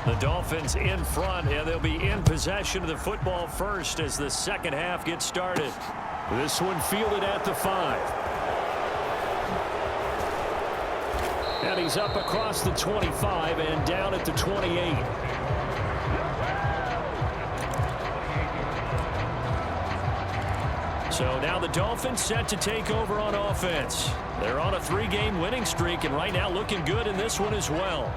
The Dolphins in front, and they'll be in possession of the football first as the second half gets started. This one fielded at the 5. And he's up across the 25 and down at the 28. So now the Dolphins set to take over on offense. They're on a 3-game winning streak and right now looking good in this one as well.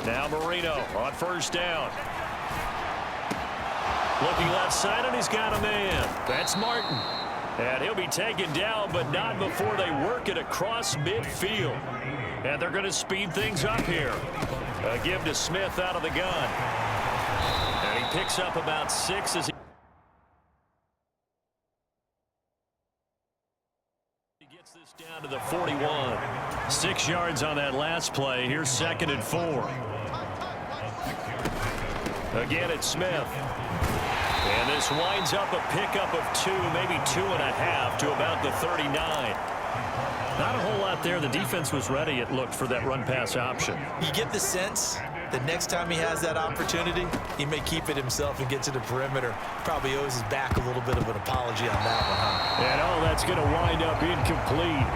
Now Marino on first down. Looking left side, and he's got a man. That's Martin. And he'll be taken down, but not before they work it across midfield. And they're going to speed things up here. A give to Smith out of the gun. And he picks up about 6 as he gets this down to the 41. 6 yards on that last play. Here's 2nd and 4. Again, it's Smith. And this winds up a pickup of 2, maybe 2.5 to about the 39. Not a whole lot there. The defense was ready, it looked, for that run-pass option. You get the sense that next time he has that opportunity, he may keep it himself and get to the perimeter. Probably owes his back a little bit of an apology on that one, huh? And all that's going to wind up incomplete.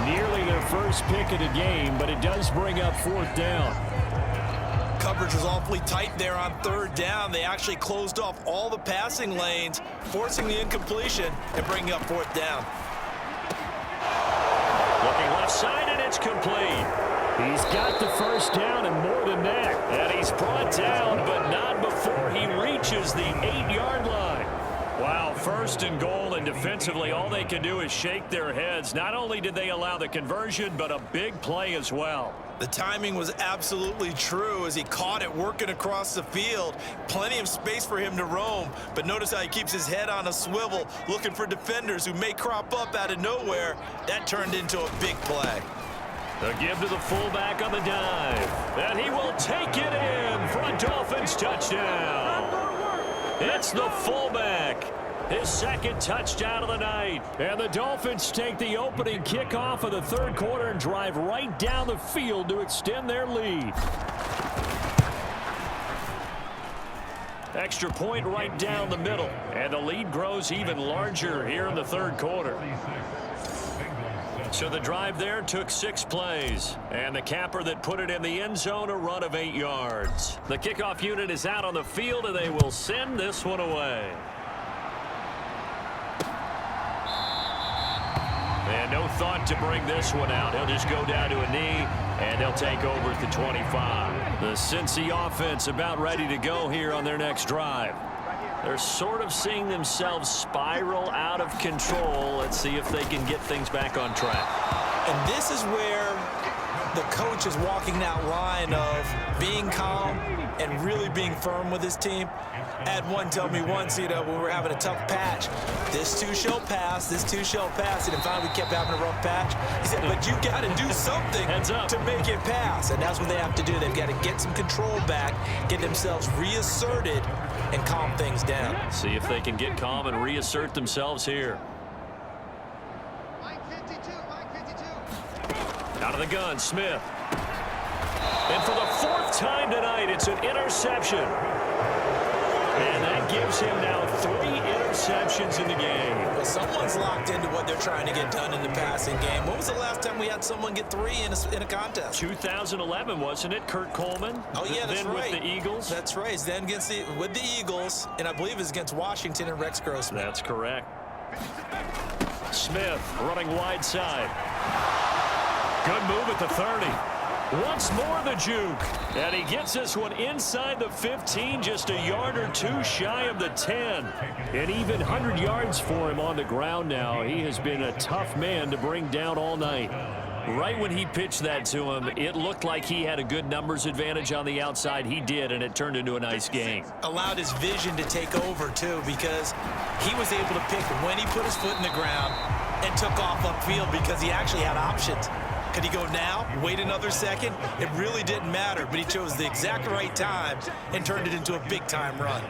Nearly their first pick of the game, but it does bring up 4th down. Coverage was awfully tight there on 3rd down. They actually closed off all the passing lanes, forcing the incompletion and bringing up 4th down. Looking left side, and it's complete. He's got the first down and more than that. And he's brought down, but not before he reaches the 8-yard line. Wow, 1st and goal, and defensively all they can do is shake their heads. Not only did they allow the conversion, but a big play as well. The timing was absolutely true as he caught it working across the field. Plenty of space for him to roam, but notice how he keeps his head on a swivel, looking for defenders who may crop up out of nowhere. That turned into a big play. The give to the fullback on the dive. And he will take it in for a Dolphins touchdown. It's the fullback. His 2nd touchdown of the night. And the Dolphins take the opening kickoff of the 3rd quarter and drive right down the field to extend their lead. Extra point right down the middle. And the lead grows even larger here in the 3rd quarter. So the drive there took 6 plays. And the capper that put it in the end zone, a run of 8 yards. The kickoff unit is out on the field, and they will send this one away. And no thought to bring this one out. He'll just go down to a knee, and they'll take over at the 25. The Cincy offense about ready to go here on their next drive. They're sort of seeing themselves spiral out of control. Let's see if they can get things back on track. And this is where the coach is walking that line of being calm and really being firm with his team. I had one tell me once, when we were having a tough patch, this too shall pass, this too shall pass. And finally we kept having a rough patch. He said, but you got to do something to make it pass. And that's what they have to do. They've got to get some control back, get themselves reasserted, and calm things down. See if they can get calm and reassert themselves here. Out of the gun, Smith. And for the 4th time tonight, it's an interception. And that gives him now 3 interceptions in the game. Well, someone's locked into what they're trying to get done in the passing game. When was the last time we had someone get 3 in a contest? 2011, wasn't it? Kurt Coleman? Oh, yeah, that's right. With the Eagles? That's right. It's then with the Eagles, and I believe it's against Washington and Rex Grossman. That's correct. Smith running wide side. Good move at the 30. Once more the juke. And he gets this one inside the 15, just a yard or 2 shy of the 10. And even 100 yards for him on the ground now. He has been a tough man to bring down all night. Right when he pitched that to him, it looked like he had a good numbers advantage on the outside. He did, and it turned into a nice game. Allowed his vision to take over, too, because he was able to pick when he put his foot in the ground and took off upfield because he actually had options. Could he go now, wait another second? It really didn't matter, but he chose the exact right time and turned it into a big-time run.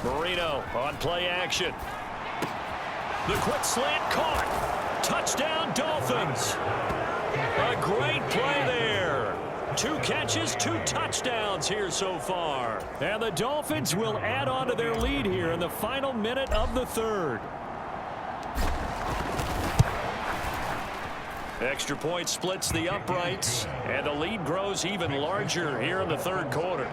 Marino on play action. The quick slant caught. Touchdown, Dolphins. A great play there. 2 catches, 2 touchdowns here so far. And the Dolphins will add on to their lead here in the final minute of the third. Extra point splits the uprights, and the lead grows even larger here in the third quarter.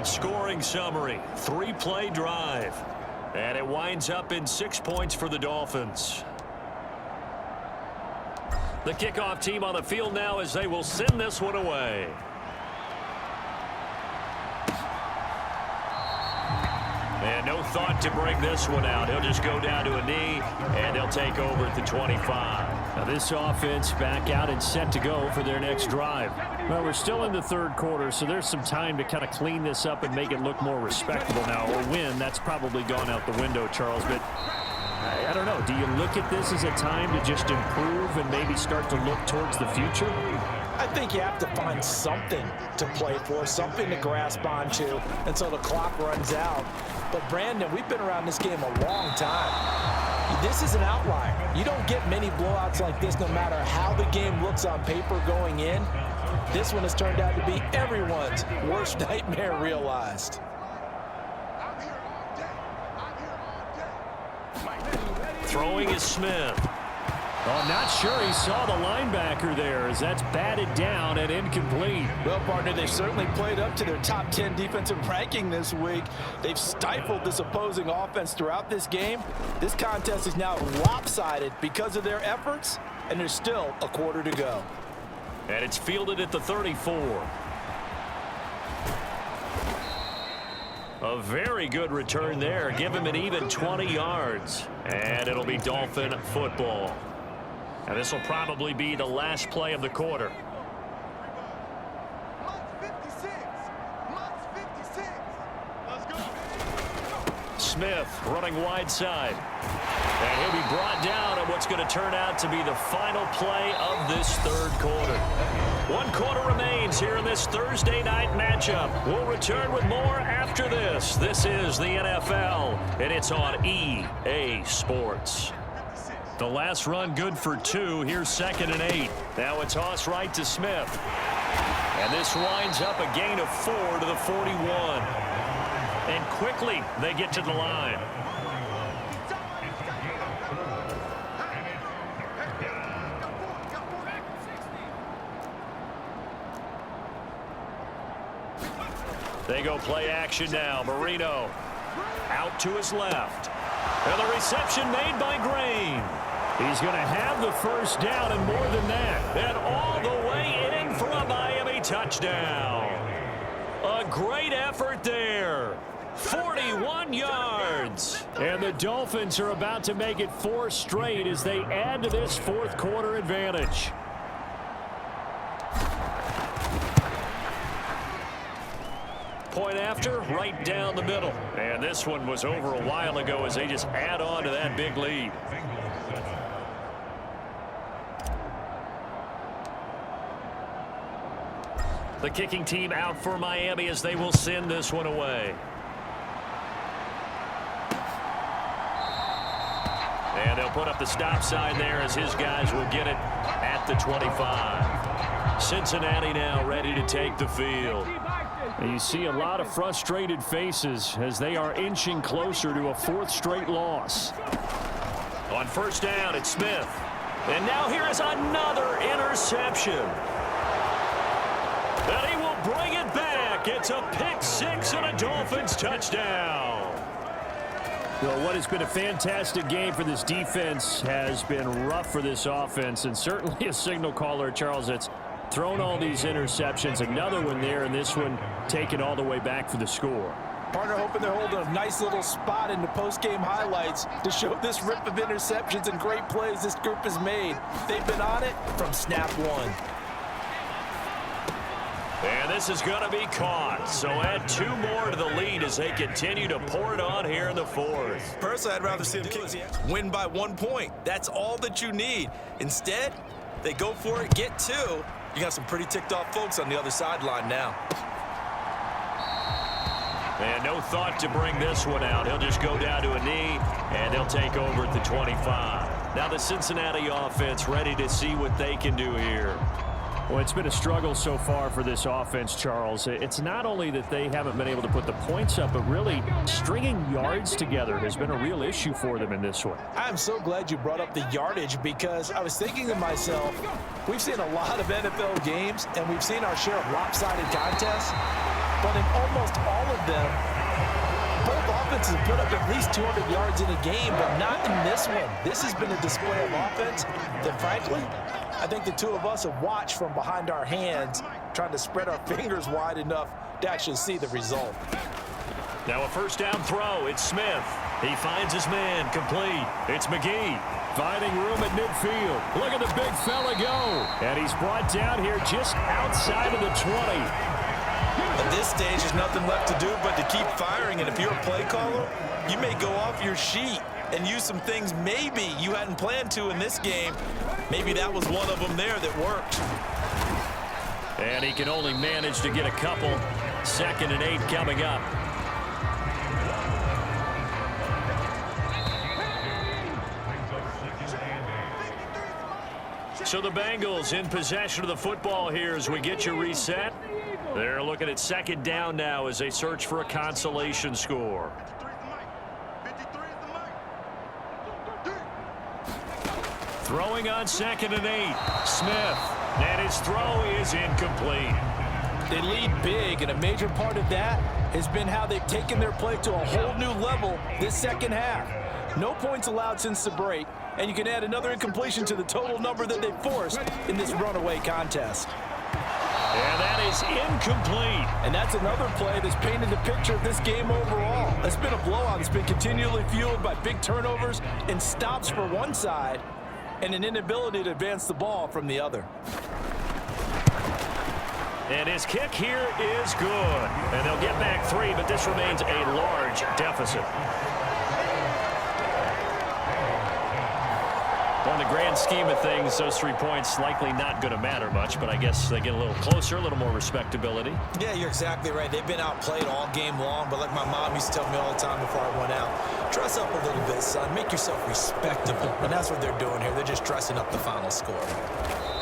Scoring summary, 3-play drive. And it winds up in 6 points for the Dolphins. The kickoff team on the field now as they will send this one away. And no thought to bring this one out. He'll just go down to a knee, and they'll take over at the 25. Now this offense back out and set to go for their next drive. Well, we're still in the third quarter, so there's some time to kind of clean this up and make it look more respectable now. Or win, that's probably gone out the window, Charles. But I don't know. Do you look at this as a time to just improve and maybe start to look towards the future? I think you have to find something to play for, something to grasp onto until the clock runs out. But, Brandon, we've been around this game a long time. This is an outlier. You don't get many blowouts like this no matter how the game looks on paper going in. This one has turned out to be everyone's worst nightmare realized. Throwing is Smith. I'm not sure he saw the linebacker there as that's batted down and incomplete. Well, partner, they've certainly played up to their top 10 defensive ranking this week. They've stifled this opposing offense throughout this game. This contest is now lopsided because of their efforts, and there's still a quarter to go. And it's fielded at the 34. A very good return there. Give him an even 20 yards. And it'll be Dolphin football. And this will probably be the last play of the quarter. Smith running wide side. And he'll be brought down on what's going to turn out to be the final play of this third quarter. 1 quarter remains here in this Thursday night matchup. We'll return with more after this. This is the NFL, and it's on EA Sports. The last run good for 2. Here's 2nd and 8. Now it's toss right to Smith. And this winds up a gain of 4 to the 41. And quickly they get to the line. They go play action now. Marino out to his left. And the reception made by Green. He's going to have the first down and more than that. And all the way in for a Miami touchdown. A great effort there. 41 yards. And the Dolphins are about to make it 4 straight as they add to this fourth quarter advantage. Point after, right down the middle. And this one was over a while ago as they just add on to that big lead. The kicking team out for Miami as they will send this one away. And they'll put up the stop sign there as his guys will get it at the 25. Cincinnati now ready to take the field. And you see a lot of frustrated faces as they are inching closer to a 4th straight loss. On first down, it's Smith. And now here is another interception. And he will bring it back. It's a pick 6 and a Dolphins touchdown. Well, what has been a fantastic game for this defense has been rough for this offense, and certainly a signal caller, Charles, that's thrown all these interceptions. Another one there, and this one taken all the way back for the score. Partner hoping they're holding a nice little spot in the post-game highlights to show this rip of interceptions and great plays this group has made. They've been on it from snap 1. And this is going to be caught. So add 2 more to the lead as they continue to pour it on here in the 4th. Personally, I'd rather see them win by 1 point. That's all that you need. Instead, they go for it, get 2. You got some pretty ticked off folks on the other sideline now. And no thought to bring this one out. He'll just go down to a knee, and they'll take over at the 25. Now the Cincinnati offense ready to see what they can do here. Well, it's been a struggle so far for this offense, Charles. It's not only that they haven't been able to put the points up, but really stringing yards together has been a real issue for them in this one. I'm so glad you brought up the yardage, because I was thinking to myself, we've seen a lot of NFL games, and we've seen our share of lopsided contests, but in almost all of them, both offenses have put up at least 200 yards in a game, but not in this one. This has been a display of offense that, frankly, I think the two of us have watched from behind our hands, trying to spread our fingers wide enough to actually see the result. Now a first down throw. It's Smith. He finds his man. Complete. It's McGee. Finding room at midfield. Look at the big fella go. And he's brought down here just outside of the 20. At this stage, there's nothing left to do but to keep firing. And if you're a play caller, you may go off your sheet and use some things maybe you hadn't planned to in this game. Maybe that was one of them there that worked. And he can only manage to get a couple. 2nd and 8 coming up. So the Bengals in possession of the football here as we get you reset. They're looking at 2nd down now as they search for a consolation score. Throwing on 2nd and 8. Smith. And his throw is incomplete. They lead big, and a major part of that has been how they've taken their play to a whole new level this second half. No points allowed since the break, and you can add another incompletion to the total number that they forced in this runaway contest. And that is incomplete. And that's another play that's painted the picture of this game overall. It's been a blowout that's been continually fueled by big turnovers and stops for one side, and an inability to advance the ball from the other. And his kick here is good. And they'll get back 3, but this remains a large deficit. On the grand scheme of things, those 3 points likely not going to matter much, but I guess they get a little closer, a little more respectability. Yeah, you're exactly right. They've been outplayed all game long, but like my mom used to tell me all the time before I went out, dress up a little bit, son. Make yourself respectable. And that's what they're doing here. They're just dressing up the final score.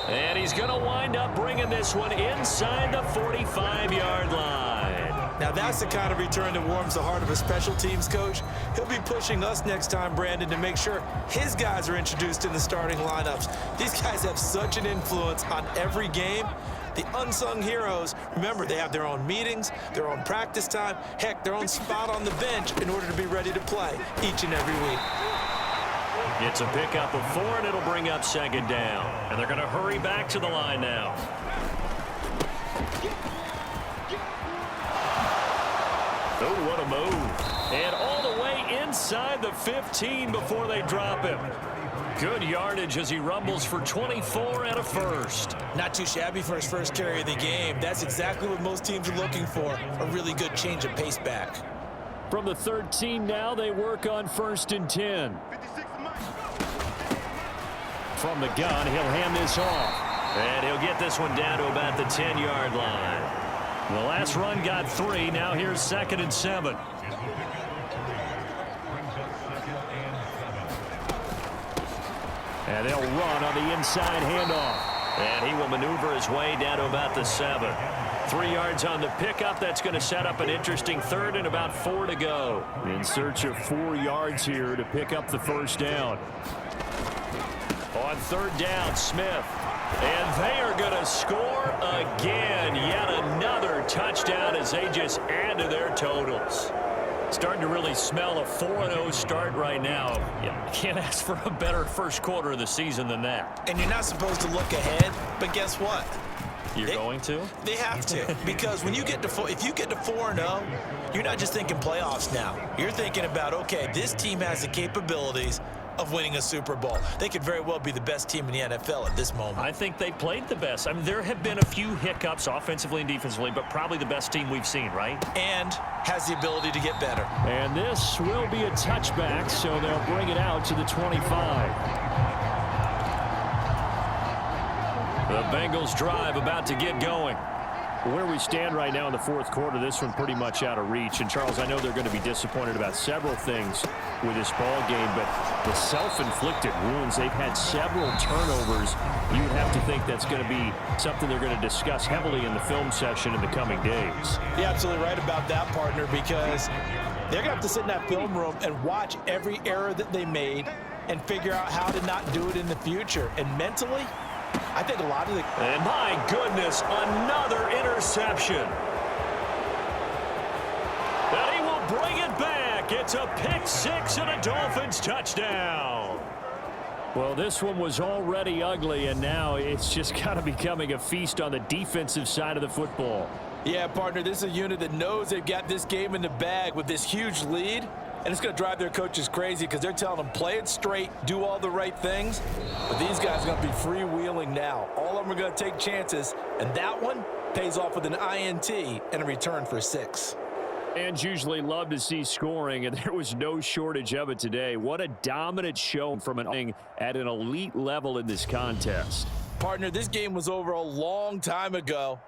And he's going to wind up bringing this one inside the 45-yard line. Now that's the kind of return that warms the heart of a special teams coach. He'll be pushing us next time, Brandon, to make sure his guys are introduced in the starting lineups. These guys have such an influence on every game. The unsung heroes, remember, they have their own meetings, their own practice time, heck, their own spot on the bench in order to be ready to play each and every week. It's a pickup of 4, and it'll bring up 2nd down. And they're going to hurry back to the line now. Oh, what a move. And all the way inside the 15 before they drop him. Good yardage as he rumbles for 24 and a first. Not too shabby for his first carry of the game. That's exactly what most teams are looking for, a really good change of pace back. From the 13 now, they work on 1st and 10. From the gun, he'll hand this off. And he'll get this one down to about the 10-yard line. The last run got 3. Now here's 2nd and 7. And they'll run on the inside handoff. And he will maneuver his way down to about the 7. 3 yards on the pickup. That's going to set up an interesting 3rd and about 4 to go. In search of 4 yards here to pick up the first down. On 3rd down, Smith. And they are going to score again. Yet another touchdown as they just add to their totals. Starting to really smell a 4-0 start right now. You can't ask for a better first quarter of the season than that. And you're not supposed to look ahead, but guess what? You're going to? They have to, because when you get to if you get to 4-0, you're not just thinking playoffs now. You're thinking about, okay, this team has the capabilities of winning a Super Bowl. They could very well be the best team in the NFL at this moment. I think they played the best. I mean, there have been a few hiccups offensively and defensively, but probably the best team we've seen, right? And has the ability to get better. And this will be a touchback, so they'll bring it out to the 25. The Bengals drive about to get going. Where we stand right now in the fourth quarter, this one pretty much out of reach. And, Charles, I know they're going to be disappointed about several things with this ball game, but the self-inflicted wounds, they've had several turnovers. You would have to think that's going to be something they're going to discuss heavily in the film session in the coming days. You're absolutely right about that, partner, because they're going to have to sit in that film room and watch every error that they made and figure out how to not do it in the future. And mentally, I think a lot of the... And my goodness, another interception. And he will bring it back. It's a pick six and a Dolphins touchdown. Well, this one was already ugly, and now it's just kind of becoming a feast on the defensive side of the football. Yeah, partner, this is a unit that knows they've got this game in the bag with this huge lead. And it's going to drive their coaches crazy because they're telling them, play it straight, do all the right things. But these guys are going to be freewheeling now. All of them are going to take chances, and that one pays off with an INT and a return for 6. Fans usually love to see scoring, and there was no shortage of it today. What a dominant show from an at an elite level in this contest. Partner, this game was over a long time ago,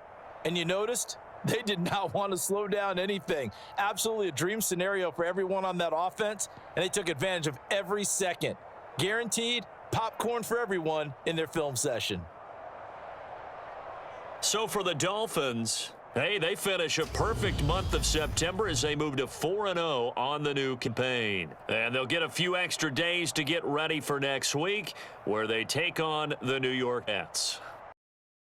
and you noticed they did not want to slow down anything. Absolutely a dream scenario for everyone on that offense, and they took advantage of every second. Guaranteed popcorn for everyone in their film session. So for the Dolphins, hey, they finish a perfect month of September as they move to 4-0 on the new campaign. And they'll get a few extra days to get ready for next week, where they take on the New York Jets.